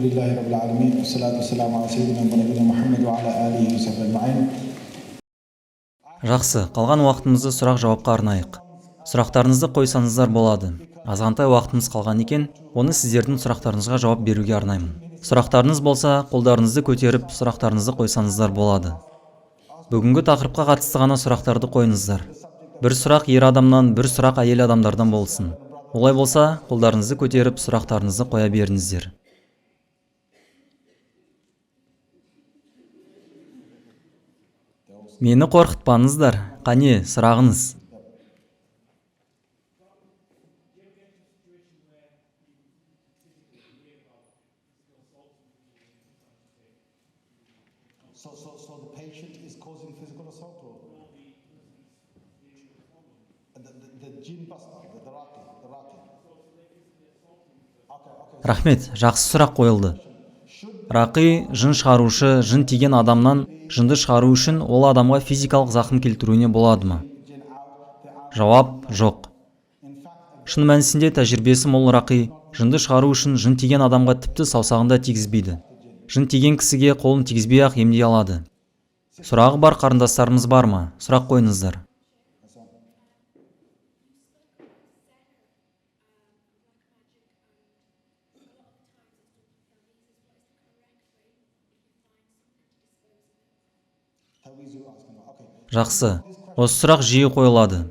Alhamdulillahi Rabbil Alamin, wassalatu wassalamu ala sayyidina Muhammad wa ala alihi wa sahbihi ajma'in. Жақсы, қалған уақытымызды сұрақ-жауапқа арнайық. Сұрақтарыңызды қойсаңыздар болады. Азғантай уақытымыз қалған екен, оны сіздердің сұрақтарыңызға жауап беруге арнаймын. Сұрақтарыңыз болса, қолдарыңызды көтеріп, сұрақтарыңызды қойсаңыздар болады. Бүгінгі тақырыпқа қатысты ғана сұрақтарды қойыңыздар. Бір сұрақ ер адамнан, бір сұрақ әйел адамдардан болсын. Олай болса, қолдарыңызды көтеріп, сұрақтарыңызды қоя беріңіздер. Мені қорқытпаңыздар, қане, сұрағыңыз. So the patient is causing physical assault or the jinn buster, the rati. Okay. Рахмет, жақсы сұрақ қойылды. Рақи, жын шығарушы, жын тиген адамнан жынды шығару үшін ол адамға физикалық зақым келтіруіне болады ма? Жауап: жоқ. Шын мәнісінде тәжірибесі мол Рақи жынды шығару үшін жын тиген адамға тіпті саусағын да тигізбейді. Жын тиген кісіге қолын тигізбей-ақ емдей алады. Сұрағы бар қарындастарымыз бар ма? Сұрақ қойыңыздар. Жақсы, осы сұрақ жиі қойылады.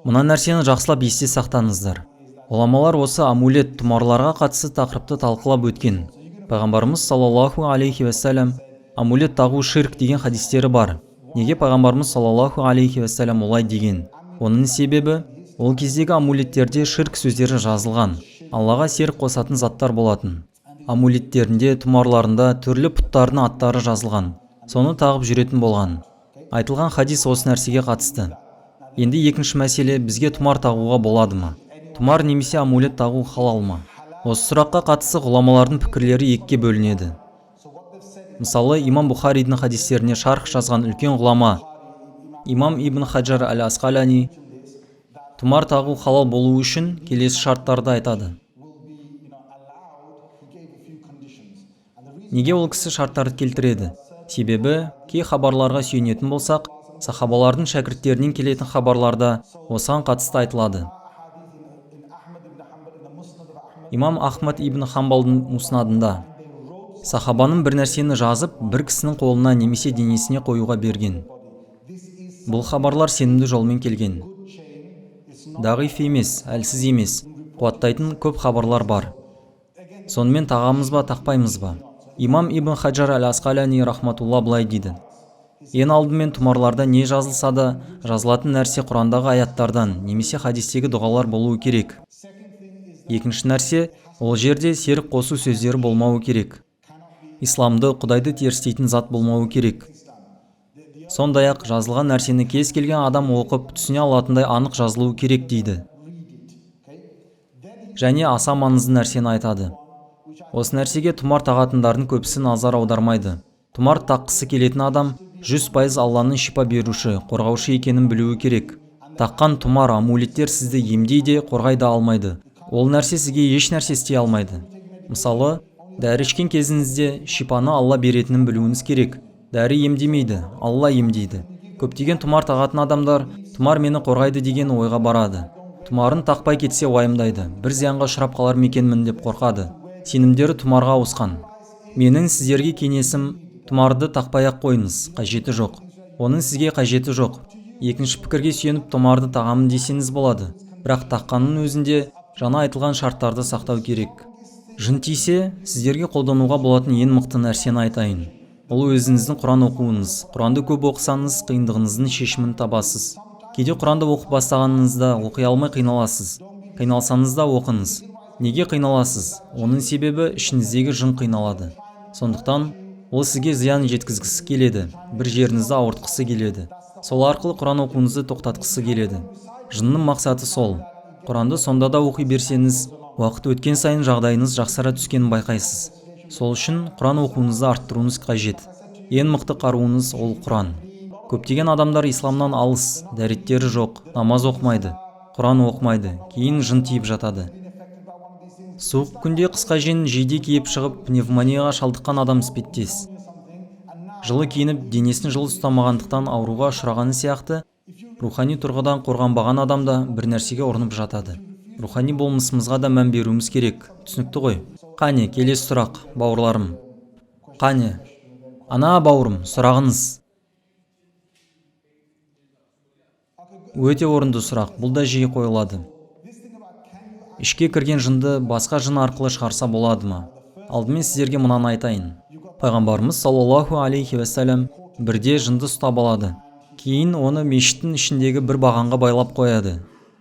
Мына нәрсені жақсылап есте сақтаңыздар. Ғұламалар осы амулет, тұмарларға қатысты тақырыпты талқылап өткен. Пайғамбарымыз саллаллаху алейхи уассалям амулет тағу ширк деген хадистері бар. Неге пайғамбарымыз саллаллаху алейхи уассалям олай деген? Оның себебі, ол кездегі амулеттерде ширк сөздері жазылған. Аллаға серік қосатын заттар болатын. Амулеттерінде, тұмарларында түрлі пұттардың аттары жазылған. Соны тағып жүретін болған. Айтылған хадис осы нәрсеге қатысты. Енді екінші мәселе, бізге тұмар тағуға болады ма? Тұмар немесе амулет тағу халал ма? Осы сұраққа қатысты ғұламалардың пікірлері екіге бөлінеді. Мысалы, имам Бухаридің хадистеріне шарх жазған үлкен ғұлама имам Ибн Хаджар аль-Асқалани тұмар тағу халал болуы үшін келесі шарттарды айтады. Неге ол кісі шарттарды келтіреді? Себебі, кей хабарларға сүйенетін болсақ, сахабалардың шәкірттерінен келетін хабарларда осыған қатысты айтылады. Имам Ахмад ибн Хамбалдың муснадында сахабаның бір нәрсені жазып, бір кісінің қолына немесе денесіне қоюға берген. Бұл хабарлар сенімді жолмен келген. Дағиф емес, әлсіз емес, қуаттайтын көп хабарлар бар. Сонымен тағамыз ба, тақпаймыз ба? Имам Ибн Хаджар аль-Асқалани рахматулла былай дейді. Ең алдымен тұмарларда не жазылса да, жазылатын нәрсе Құрандағы аяттардан немесе хадистегі дұғалар болуы керек. Екінші нәрсе, ол жерде серік қосу сөздері болмауы керек. Исламды, Құдайды терістейтін зат болмауы керек. Сондай-ақ жазылған нәрсені кез келген адам оқып, түсіне алатындай анық жазылуы керек дейді. Және аса маңызды нәрсені айтады. Осы нәрсеге тұмар тағатындардың көбісі назар аудармайды. Тұмар таққысы келетін адам 100% Алланың шипа беруші, қорғаушы екенін білуі керек. Таққан тұмар, амулеттер сізді емдейде, қорғайда алмайды. Ол нәрсе сізге еш нәрсе істей алмайды. Мысалы, дәрі ішкен кезіңізде шипаны Алла беретінін білуіңіз керек. Дәрі емдемейді, Алла емдейді. Көптеген тұмар тағатын адамдар тұмар мені қорғайды деген ойға барады. Тұмарын тақпай кетсе уайымдайды. Бір зиянға ұшырап қалар мекенмін деп қорқады. Сенімдері тұмарға ауысқан. Менің сіздерге кеңесім, тұмарды тақпай-ақ қойыңыз, қажеті жоқ. Оның сізге қажеті жоқ. Екінші пікірге сүйеніп тұмарды тағамын десеңіз болады. Бірақ таққанның өзінде жаңа айтылған шарттарды сақтау керек. Жын тисе, сіздерге қолдануға болатын ең мықты нәрсені айтайын. Ол өзіңіздің Құран оқуыңыз. Құранды көп оқысаңыз, қиындығыңыздың шешімін табасыз. Кейде Құранды оқып бастағаныңызда оқи алмай қиналасыз. Қиналсаңыз да оқыңыз. Неге қиналасыз? Оның себебі ішіңіздегі жын қиналады. Сондықтан ол сізге зиян жеткізгісі келеді, бір жеріңізді ауыртқысы келеді. Сол арқылы Құран оқуыңызды тоқтатқысы келеді. Жынның мақсаты сол. Құранды сонда да оқи берсеңіз, уақыт өткен сайын жағдайыңыз жақсара түскенін байқайсыз. Сол үшін Құран оқуыңызды арттыруыңыз қажет. Ең мықты қаруыңыз ол Құран. Көптеген адамдар исламнан алыс, дәреттері жоқ, намаз оқымайды, Құран оқымайды, кейін жын тиіп жатады. Суық күнде қысқа жең жейде киіп шығып пневмонияға шалдыққан адам іспеттес. Жылы киініп денесін жылы ұстамағандықтан ауруға ұшырағаны сияқты, рухани тұрғыдан қорғанбаған адам да бір нәрсеге ұрынып жатады. Рухани болмысымызға да мән беруіміз керек. Түсінікті ғой? Қане, келесі сұрақ, бауырларым. Қане, ана бауырым, сұрағыңыз. Өте орынды сұрақ, бұл да жиі қойылады. Ішке кірген жынды басқа жын арқылы шығарса болады ма? Алдымен сіздерге мынаны айтайын. Пайғамбарымыз саллаллаху алейхи уассалам бірде жынды ұстап алады. Кейін оны мешіттің ішіндегі бір бағанға байлап қояды.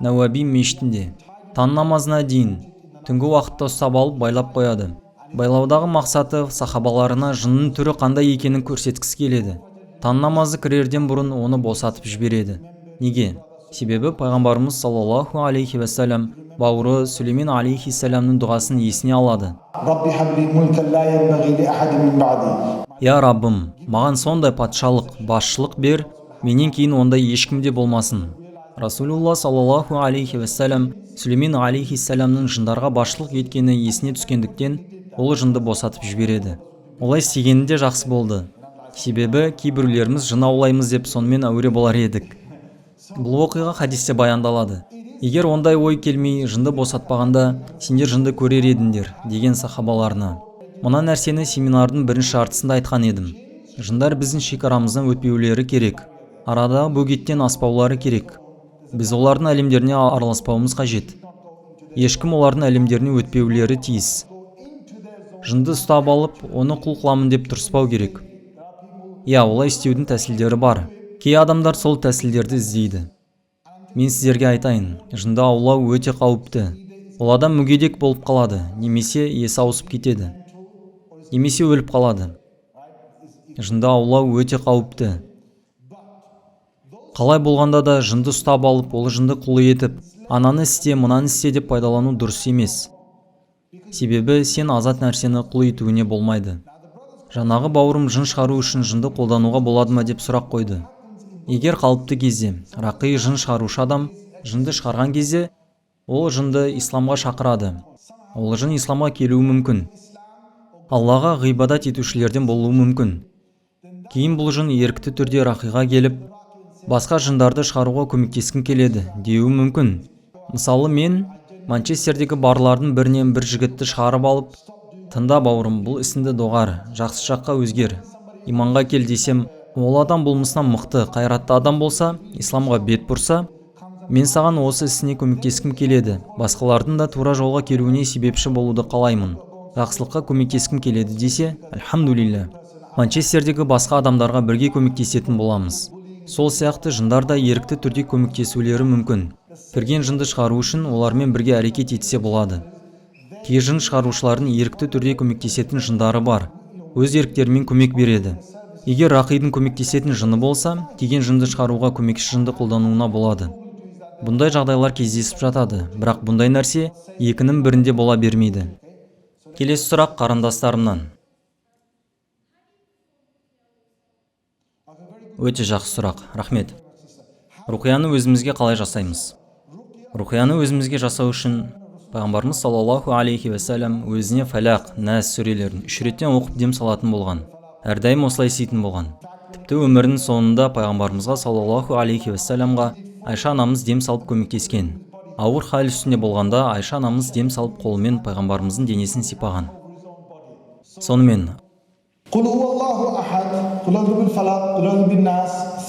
Науаби мешітінде. Таң намазына дейін түнгі уақытта ұстап алып байлап қояды. Байлаудағы мақсаты сахабаларына жынның түрі қандай екенін көрсеткісі келеді. Таң намазы кірерден бұрын оны босатып жібереді. Неге? Себебі пайғамбарымыз саллаллаху алейхи уассалам бауыры Сүлеймен алейхиссаламның дұғасын есіне алады. Я Раббым, маған сондай патшалық, басшылық бер, менен кейін ондай ешкімде болмасын. Расулулла саллаллаху алейхи уассалам Сүлеймен алейхиссаламның жындарға басшылық еткені есіне түскендіктен ол жынды босатып жібереді. Олай істегені де жақсы болды. Себебі кейбіреулеріміз жын аулаймыз деп сонымен әуре болар едік. Бұл оқиға хадисте баяндалады. Егер ондай ой келмей жынды босатпағанда, сендер жынды көрер едіңдер, деген сахабаларына. Мына нәрсені семинардың бірінші жартысында айтқан едім. Жындар біздің шекарамыздан өтпеулері керек. Арадағы бөгеттен аспаулары керек. Біз олардың әлемдеріне араласпауымыз қажет. Ешкім олардың әлемдеріне өтпеулері тиіс. Жынды ұстап алып, оны құл қыламын деп тырыспау керек. Олай істеудің тәсілдері бар. Кей адамдар сол тәсілдерді іздейді. Мен сіздерге айтайын, жынды аулау өте қауіпті. Ол адам мүгедек болып қалады, немесе есі ауысып кетеді, немесе өліп қалады. Жынды аулау өте қауіпті. Қалай болғанда да жынды ұстап алып, ол жынды құлы етіп, ананы істе, мынаны істе деп пайдалану дұрыс емес. Себебі сен азат нәрсені құл етуіне болмайды. Жаңағы бауырым жын шығару үшін жынды қолдануға болады ма деп сұрақ қойды. Егер қалыпты кезде рақи жын шығарушы адам жынды шығарған кезде, ол жынды исламға шақырады. Ол жын исламға келуі мүмкін. Аллаға ғибадат етушілерден болуы мүмкін. Кейін бұл жын ерікті түрде рақиға келіп, басқа жындарды шығаруға көмектескім келеді деуі мүмкін. Мысалы мен Манчестердегі барлардың бірінен бір жігітті шығарып алып, тыңда бауырым, бұл ісіңді доғар, жақсы жаққа өзгер, иманға кел десем, ол адам болмысынан мықты, қайратты адам болса, исламға бет бұрса, мен саған осы ісіне көмектескім келеді. Басқалардың да тура жолға келуіне себепші болуды қалаймын. Жақсылыққа көмектескім келеді десе, альхамдулилля. Манчестердегі басқа адамдарға бірге көмектесетін боламыз. Сол сияқты жындар да ерікті түрде көмектесулері мүмкін. Кірген жынды шығару үшін олармен бірге әрекет етсе болады. Кей жын шығарушылардың ерікті түрде көмектесетін жындары бар. Өз еріктерімен көмек береді. Егер рақидың көмектесетін жыны болса, кеген жынды шығаруға көмекші жынды қолдануына болады. Бұндай жағдайлар кездесіп жатады, бірақ бұндай нәрсе екінің бірінде бола бермейді. Келесі сұрақ қарындастарымнан. Өте жақсы сұрақ, рахмет. Рухияны өзімізге қалай жасаймыз? Рухияны өзімізге жасау үшін пайғамбарымыз саллаллаху алейхи уассалам өзіне фәлақ, нәс сүрелерін 3 реттен оқып дем салатын болған. Әрдайым осылай істейтін болған. Тіпті өмірінің соңында пайғамбарымызға саллаллаху алейхи уассаламға Айша анамыз дем салып көмектескен. Ауыр хал үстінде болғанда Айша анамыз дем салып қолымен пайғамбарымыздың денесін сипаған. Сонымен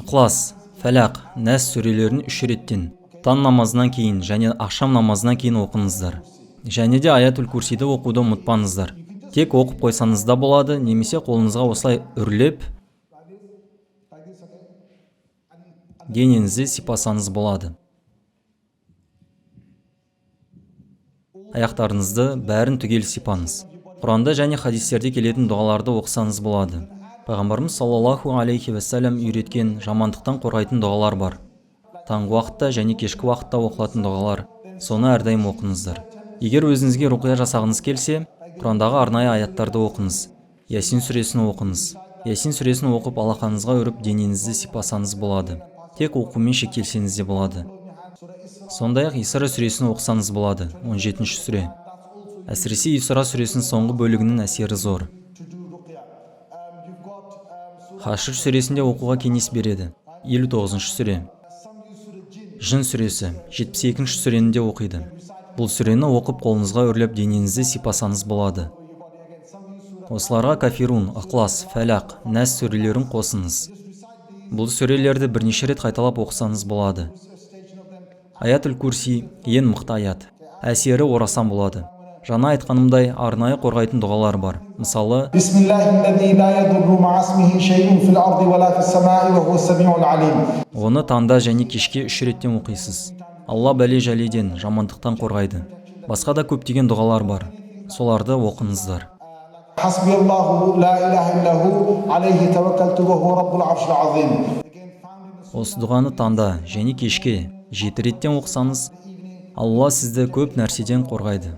Ықылас, фәлақ, нәс сүрелерін 3 реттен таң намазынан кейін және ақшам намазынан кейін оқыңыздар. Және де аятул курсиді оқуды ұмытпаңыздар. Тек оқып қойсаңыз да болады, немесе қолыңызға осылай үрлеп денеңізді сипасаңыз болады. Аяқтарыңызды бәрін түгел сипаңыз. Құранда және хадистерде келетін дұғаларды оқысаңыз болады. Пайғамбарымыз саллаллаху алейхи уассалам үйреткен жамандықтан қорғайтын дұғалар бар. Таңғы уақытта және кешкі уақытта оқылатын дұғалар, соны әрдайым оқыңыздар. Егер өзіңізге руқия жасағыңыз келсе, Құрандағы арнайы аяттарды оқыңыз. Ясин сүресін оқыңыз. Ясин сүресін оқып алақаныңызға өріп денеңізді сипасаңыз болады. Тек оқумен шектелсеңіз де болады. Сондай-ақ Исра сүресін оқысаңыз болады, 17-ші сүре. Әсіресе Исра сүресінің соңғы бөлігінің әсері зор. Хашр сүресінде оқуға кеңес береді. 59-шы сүре. Жын сүресі 72-ші сүрені де оқиды. Бұл сүрені оқып қолыңызға үрлеп денеңізді сипасаңыз болады. Осыларға Кафирун, Ықлас, Фәлақ, Нәс сүрелерін қосыңыз. Бұл сүрелерді бірнеше рет қайталап оқысаңыз болады. Аят-үл Курси ең мықты аят. Әсері орасан болады. Жаңа айтқанымдай арнайы қорғайтын дұғалар бар. Мысалы, оны таңда және кешке 3 реттен оқисыз. Алла бәле-жәледен, жамандықтан қорғайды. Басқа да көптеген дұғалар бар. Соларды оқыңыздар. Осы дұғаны таңда және кешке 7 реттен оқысаңыз, Алла сізді көп нәрседен қорғайды.